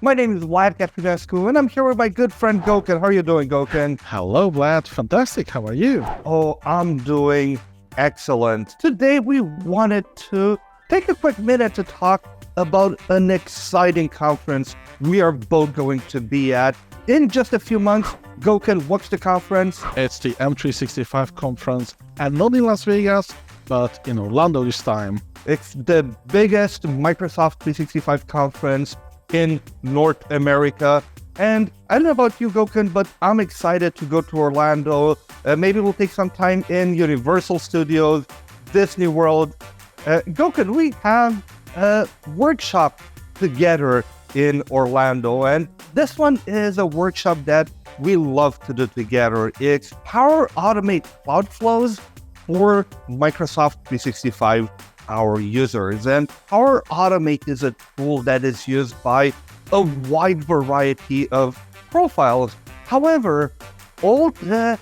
My name is Vlad Catrienscu, and I'm here with my good friend Gokan. How are you doing, Gokan? Hello, Vlad. Fantastic. How are you? Oh, I'm doing excellent. Today, we wanted to take a quick minute to talk about an exciting conference we are both going to be at in just a few months. Gokan, what's the conference? It's the M365 conference, and not in Las Vegas, but in Orlando this time. It's the biggest Microsoft 365 conference in North America. And I don't know about you, Gokan, but I'm excited to go to Orlando. Maybe we'll take some time in Universal Studios, Disney World. Gokan, we have a workshop together in Orlando, and this one is a workshop that we love to do together. It's Power Automate Cloud Flows for Microsoft 365 our users. And Power Automate is a tool that is used by a wide variety of profiles. However, all the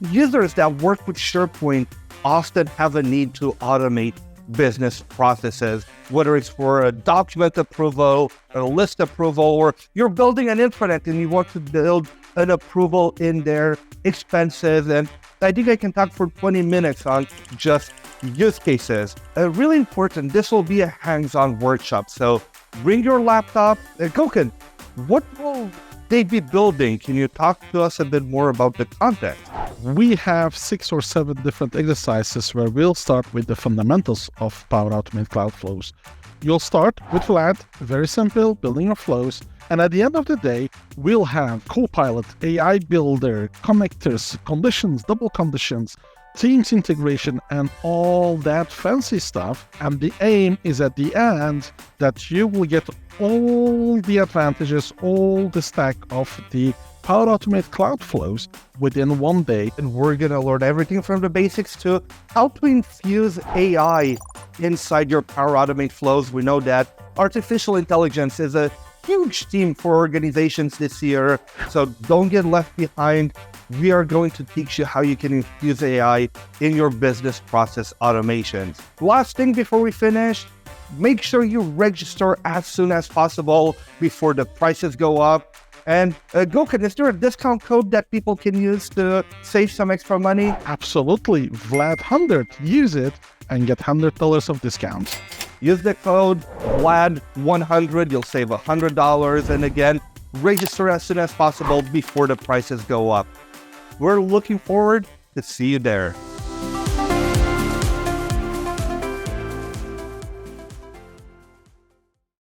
users that work with SharePoint often have a need to automate business processes, whether it's for a document approval, a list approval, or you're building an intranet and you want to build an approval in their expenses. And I think I can talk for 20 minutes on just use cases. Really important, this will be a hands-on workshop. So bring your laptop. Gokan, what will they be building? Can you talk to us a bit more about the content? We have 6 or 7 different exercises where we'll start with the fundamentals of Power Automate Cloud Flows. You'll start with Vlad, very simple, building your flows. And at the end of the day, we'll have Copilot, AI Builder, connectors, conditions, double conditions, Teams integration, and all that fancy stuff. And the aim is at the end that you will get all the advantages, all the stack of the Power Automate Cloud Flows within one day. And we're going to learn everything from the basics to how to infuse AI inside your Power Automate flows. We know that artificial intelligence is a huge theme for organizations this year, so don't get left behind. We are going to teach you how you can infuse AI in your business process automations. Last thing before we finish, make sure you register as soon as possible before the prices go up. And Gokan, is there a discount code that people can use to save some extra money? Absolutely. Vlad100. Use it and get $100 of discount. Use the code Vlad100. You'll save $100. And again, register as soon as possible before the prices go up. We're looking forward to see you there.